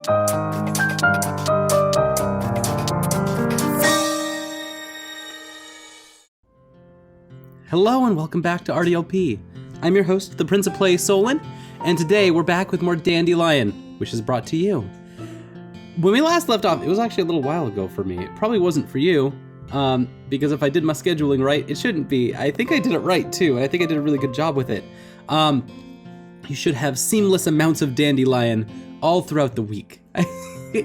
Hello and welcome back to RDLP. I'm your host, the Prince of Play, Solon, and today we're back with more Dandelion, which is brought to you. When we last left off, it was actually a little while ago for me. It probably wasn't for you, because if I did my scheduling right, it shouldn't be. I think I did it right too, and I think I did a really good job with it. You should have seamless amounts of Dandelion all throughout the week. I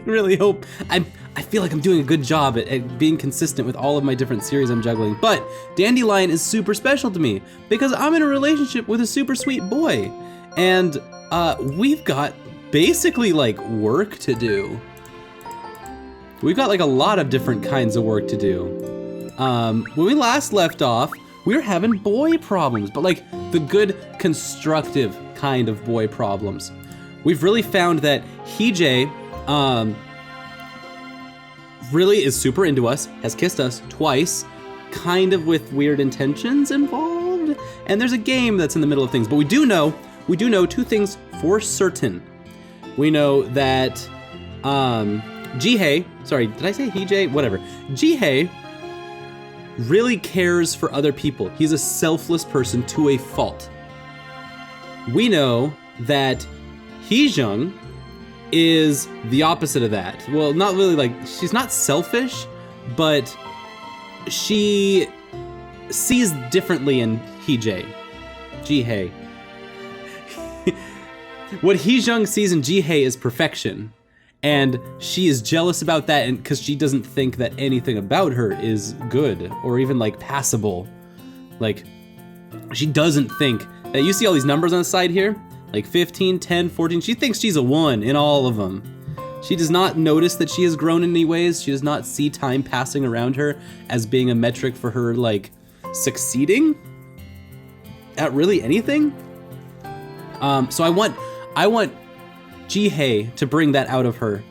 really hope. I feel like I'm doing a good job at being consistent with all of my different series I'm juggling, but Dandelion is super special to me because I'm in a relationship with a super sweet boy, and we've got basically like work to do. We've got like a lot of different kinds of work to do. When we last left off, we were having boy problems, but like the good, constructive kind of boy problems. We've really found that Jihae, really is super into us, has kissed us twice, kind of with weird intentions involved, and there's a game that's in the middle of things. But we do know two things for certain. We know that Jihae, sorry, did I say Jihae? Whatever. Jihae really cares for other people. He's a selfless person to a fault. We know that Heejung is the opposite of that. Well, not really, like, she's not selfish, but she sees differently in Jihae. What Heejung sees in Jihae is perfection, and she is jealous about that, and because she doesn't think that anything about her is good or even like passable. Like, she doesn't think that, you see all these numbers on the side here? Like 15, 10, 14, she thinks she's a 1 in all of them. She does not notice that she has grown in any ways. She does not see time passing around her as being a metric for her, like, succeeding at really anything. So I want Jihae to bring that out of her.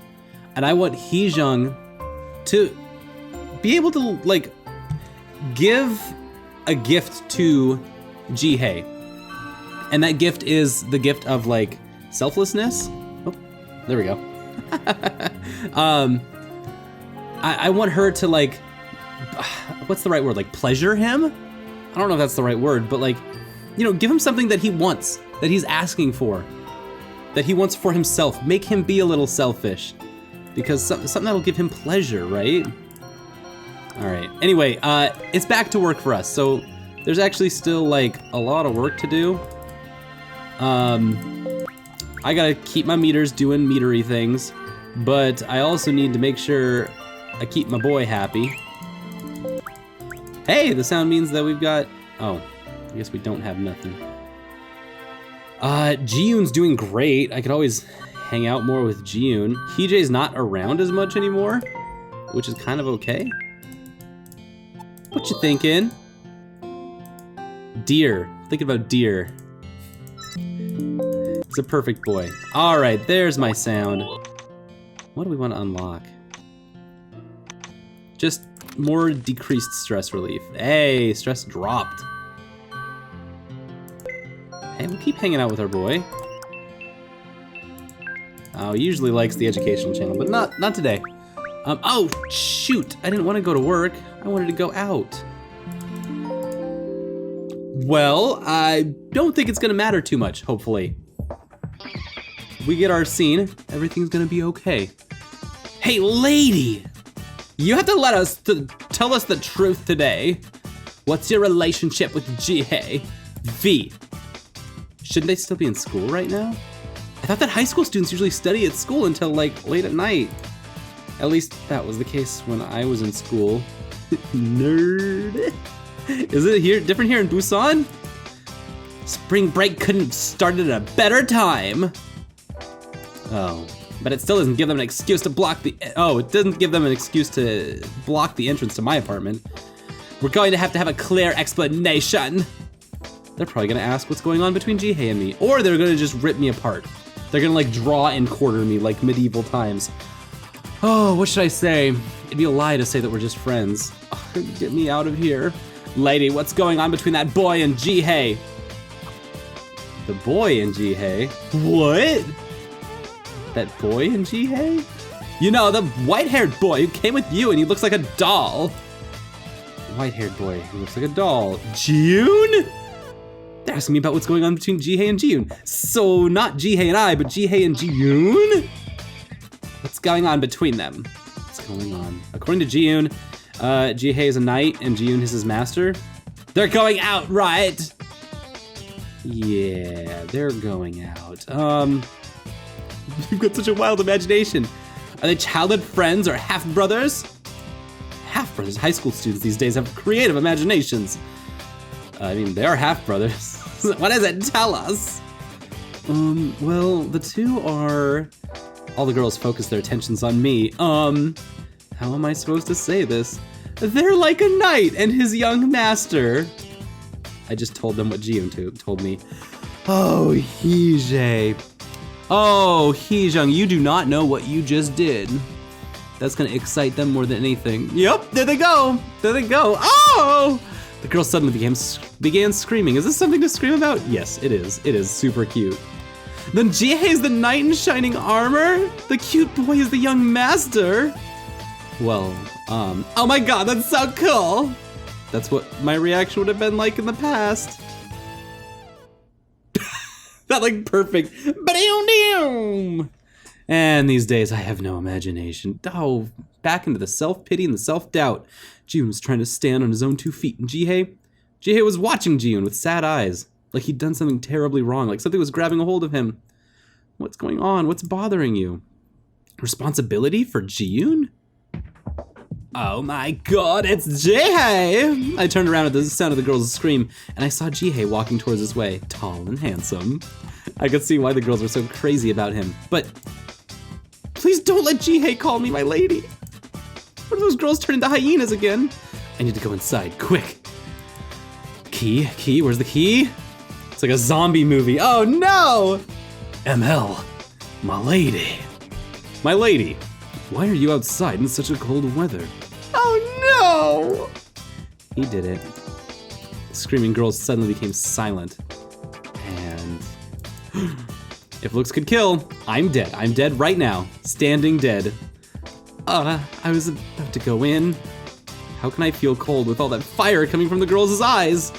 And I want Heejung to be able to, like, give a gift to Jihae. And that gift is the gift of, like, selflessness. Oh, there we go. I want her to, like, what's the right word? Like, pleasure him? I don't know if that's the right word, but, like, you know, give him something that he wants, that he's asking for, that he wants for himself. Make him be a little selfish, because something that'll give him pleasure, right? All right. Anyway, it's back to work for us. So there's actually still, like, a lot of work to do. I gotta keep my meters doing metery things, but I also need to make sure I keep my boy happy. Hey, the sound means that we've got, oh, I guess we don't have nothing. Jiyoon's doing great. I could always hang out more with Jiyoon. Heejae's not around as much anymore, which is kind of okay. What you thinking? Deer, thinking about deer. It's a perfect boy. All right, there's my sound. What do we want to unlock? Just more decreased stress relief. Hey, stress dropped. Hey, we'll keep hanging out with our boy. Oh, he usually likes the educational channel, but not today. Oh, shoot, I didn't want to go to work. I wanted to go out. Well, I don't think it's gonna matter too much, hopefully. We get our scene, everything's gonna be okay. Hey, lady! You have to tell us the truth today. What's your relationship with Jihae? V. Shouldn't they still be in school right now? I thought that high school students usually study at school until, like, late at night. At least that was the case when I was in school. Nerd. Is it different here in Busan? Spring break couldn't have started at a better time. Oh, but it still doesn't give them an excuse to block the, it doesn't give them an excuse to block the entrance to my apartment. We're going to have a clear explanation. They're probably gonna ask what's going on between Jihae and me, or they're gonna just rip me apart. They're gonna, like, draw and quarter me like medieval times. Oh, what should I say? It'd be a lie to say that we're just friends. Oh, get me out of here. Lady, what's going on between that boy and Jihae? The boy and Jihae? What? That boy in Jihae? You know, the white-haired boy who came with you and he looks like a doll. White-haired boy who looks like a doll. Jiyoon? They're asking me about what's going on between Jihae and Jiyoon. So not Jihae and I, but Jihae and Jiyoon? What's going on between them? What's going on? According to Jiyoon, Jihae is a knight and Jiyoon is his master. They're going out, right? Yeah, they're going out. You've got such a wild imagination. Are they childhood friends or half-brothers? Half-brothers, high school students these days have creative imaginations. I mean, they are half-brothers. What does it tell us? Well, the two are... All the girls focus their attentions on me. How am I supposed to say this? They're like a knight and his young master. I just told them what Jiyoon told me. Oh, Jihae. Oh, Heejung, you do not know what you just did. That's gonna excite them more than anything. Yep, there they go. There they go. Oh! The girl suddenly began screaming. Is this something to scream about? Yes, it is. It is super cute. Then Jihae is the knight in shining armor? The cute boy is the young master? Well, oh my god, that's so cool. That's what my reaction would have been like in the past. Not like perfect. And these days I have no imagination. Oh, back into the self-pity and the self-doubt. Jiyoon was trying to stand on his own 2 feet, and Jihae was watching Jiyoon with sad eyes, like he'd done something terribly wrong, like something was grabbing a hold of him. What's going on? What's bothering you? Responsibility for Jiyoon? Oh my god, it's Jihae! I turned around at the sound of the girl's scream, and I saw Jihae walking towards his way, tall and handsome. I could see why the girls were so crazy about him, but please don't let Jihae call me my lady. What if those girls turn into hyenas again? I need to go inside, quick. Key, where's the key? It's like a zombie movie. Oh no! ML, my lady. My lady, why are you outside in such a cold weather? Oh no! He did it. The screaming girls suddenly became silent. And if looks could kill, I'm dead. I'm dead right now, standing dead. I was about to go in. How can I feel cold with all that fire coming from the girls' eyes?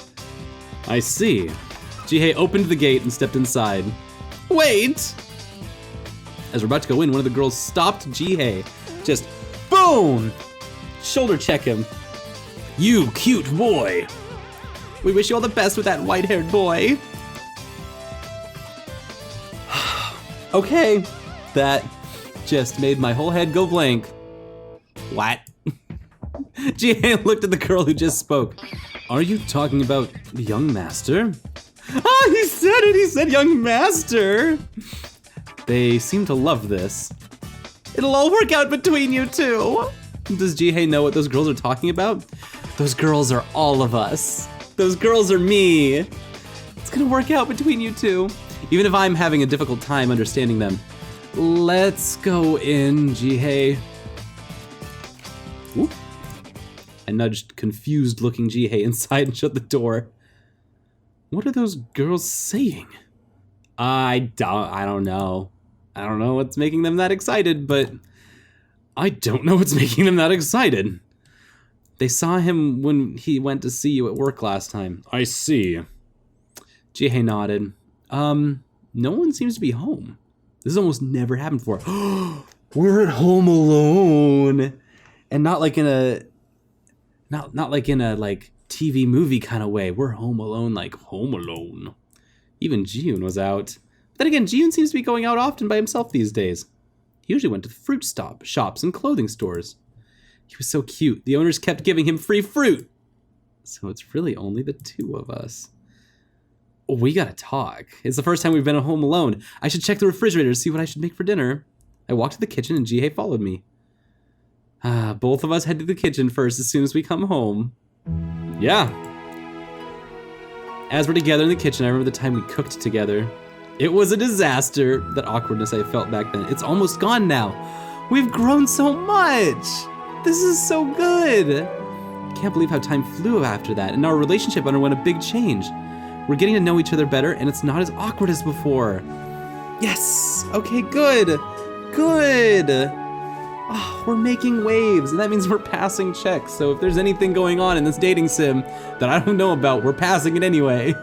I see. Jihae opened the gate and stepped inside. Wait! As we're about to go in, one of the girls stopped Jihae. Just boom! Shoulder check him. You cute boy. We wish you all the best with that white-haired boy. Okay, that just made my whole head go blank. What? Jihae looked at the girl who just spoke. Are you talking about the young master? Ah, he said it! He said young master! They seem to love this. It'll all work out between you two. Does Jihae know what those girls are talking about? Those girls are all of us. Those girls are me. It's gonna work out between you two. Even if I'm having a difficult time understanding them. Let's go in, Jihae. Whoop. I nudged confused-looking Jihae inside and shut the door. What are those girls saying? I don't know. I don't know what's making them that excited, but I don't know what's making them that excited. They saw him when he went to see you at work last time. I see. Jihae nodded. No one seems to be home. This has almost never happened before. We're at home alone. And not like in a like TV movie kind of way. We're home alone, like home alone. Even Jiyoon was out. But then again, Jiyoon seems to be going out often by himself these days. He usually went to fruit shops and clothing stores. He was so cute. The owners kept giving him free fruit. So it's really only the two of us. We gotta talk. It's the first time we've been at home alone. I should check the refrigerator to see what I should make for dinner. I walked to the kitchen and Jihae followed me. Both of us head to the kitchen first as soon as we come home. Yeah. As we're together in the kitchen, I remember the time we cooked together. It was a disaster. That awkwardness I felt back then. It's almost gone now. We've grown so much. This is so good. Can't believe how time flew after that, and our relationship underwent a big change. We're getting to know each other better, and it's not as awkward as before. Yes! Okay, good. good. Oh, we're making waves, and that means we're passing checks. So if there's anything going on in this dating sim that I don't know about, we're passing it anyway.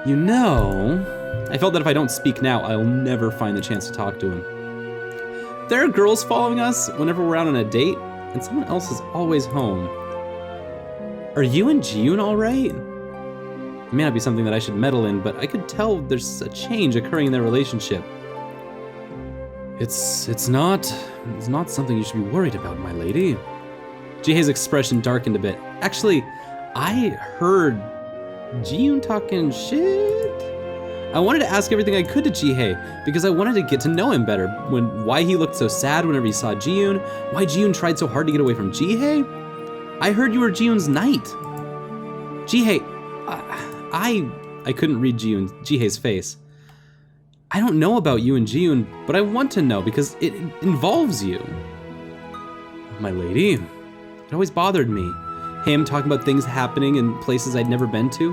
You know, I felt that if I don't speak now, I'll never find the chance to talk to him. There are girls following us whenever we're out on a date, and someone else is always home. Are you and Jiyoon all right? It may not be something that I should meddle in, but I could tell there's a change occurring in their relationship. It's not something you should be worried about, my lady. Jihae's expression darkened a bit. Actually, I heard Jiyoon talking shit. I wanted to ask everything I could to Jihae because I wanted to get to know him better. Why he looked so sad whenever he saw Jiyoon, why Jiyoon tried so hard to get away from Jihae. I heard you were Jiyoon's knight. Jihae, I couldn't read Jihae's face. I don't know about you and Jiyoon, but I want to know because it involves you. My lady, it always bothered me. Him talking about things happening in places I'd never been to.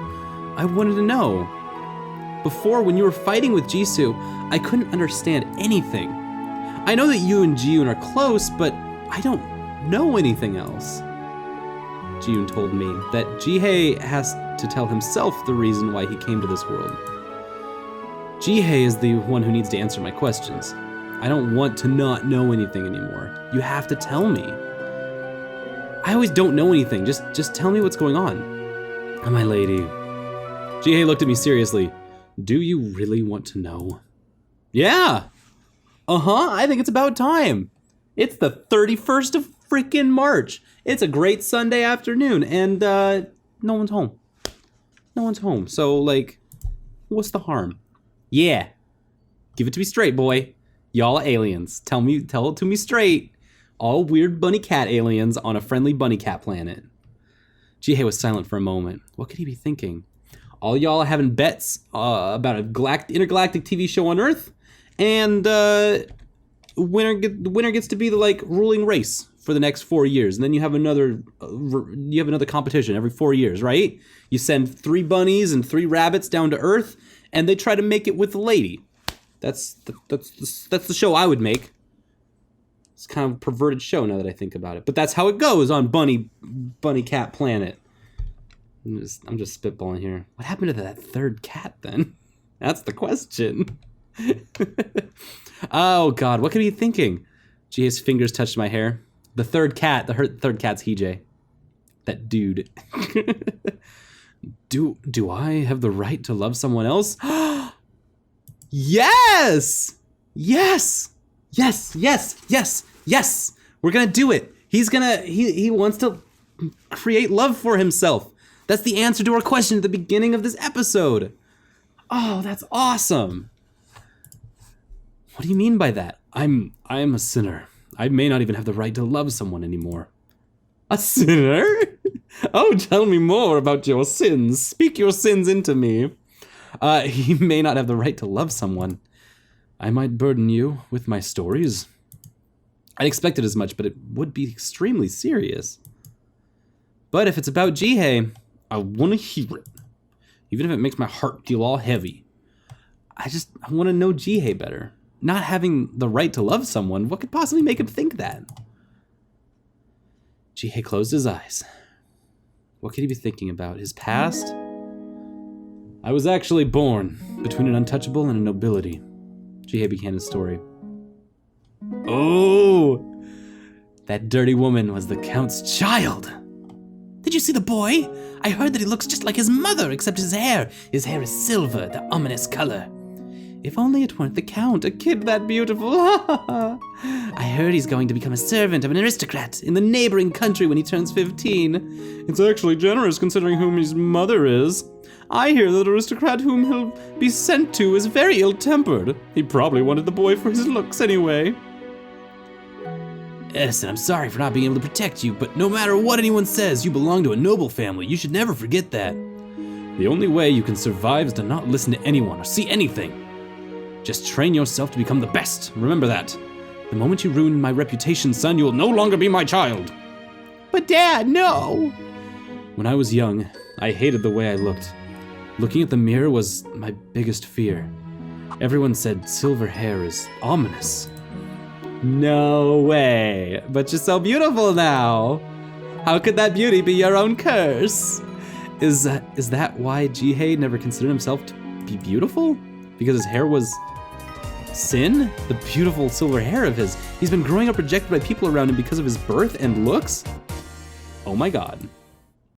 I wanted to know. Before, when you were fighting with Jisoo, I couldn't understand anything. I know that you and Jiyoon are close, but I don't know anything else. Jiyoon told me that Jihae has to tell himself the reason why he came to this world. Jihae is the one who needs to answer my questions. I don't want to not know anything anymore. You have to tell me. I always don't know anything. Just tell me what's going on. Oh, my lady. Jihae looked at me seriously. Do you really want to know? Yeah. I think it's about time. It's the 31st of freaking March. It's a great Sunday afternoon, and no one's home. No one's home. So, like, what's the harm? Yeah. Give it to me straight, boy. Y'all are aliens. Tell it to me straight. All weird bunny cat aliens on a friendly bunny cat planet. Jihae was silent for a moment. What could he be thinking? All y'all are having bets about a intergalactic TV show on Earth, and the winner gets to be the like ruling race for the next 4 years, and then you have another competition every 4 years, right? You send 3 bunnies and 3 rabbits down to Earth, and they try to make it with the lady. That's the show I would make. It's kind of a perverted show now that I think about it, but that's how it goes on Bunny Cat Planet. I'm just spitballing here. What happened to that third cat then? That's the question. Oh God, what could he be thinking? Jihae's fingers touched my hair. The third cat's Heejay. That dude. Do I have the right to love someone else? Yes! Yes! Yes, yes, yes, yes! We're gonna do it. He wants to create love for himself. That's the answer to our question at the beginning of this episode. Oh, that's awesome. What do you mean by that? I'm a sinner. I may not even have the right to love someone anymore. A sinner? Oh, tell me more about your sins. Speak your sins into me. He may not have the right to love someone. I might burden you with my stories. I'd expected as much, but it would be extremely serious. But if it's about Jihae, I want to hear it. Even if it makes my heart feel all heavy. I want to know Jihae better. Not having the right to love someone, what could possibly make him think that? Jihae closed his eyes. What could he be thinking about? His past? I was actually born between an untouchable and a nobility. Jihae began his story. Oh! That dirty woman was the Count's child! Did you see the boy? I heard that he looks just like his mother, except his hair. His hair is silver, the ominous color. If only it weren't the Count, a kid that beautiful. I heard he's going to become a servant of an aristocrat in the neighboring country when he turns 15. It's actually generous considering whom his mother is. I hear that the aristocrat whom he'll be sent to is very ill-tempered. He probably wanted the boy for his looks anyway. Edison, I'm sorry for not being able to protect you, but no matter what anyone says, you belong to a noble family. You should never forget that. The only way you can survive is to not listen to anyone or see anything. Just train yourself to become the best. Remember that. The moment you ruin my reputation, son, you will no longer be my child. But Dad, no! When I was young, I hated the way I looked. Looking at the mirror was my biggest fear. Everyone said silver hair is ominous. No way. But you're so beautiful now. How could that beauty be your own curse? Is that why Jihae never considered himself to be beautiful? Because his hair was sin? The beautiful silver hair of his. He's been growing up rejected by people around him because of his birth and looks? Oh my god.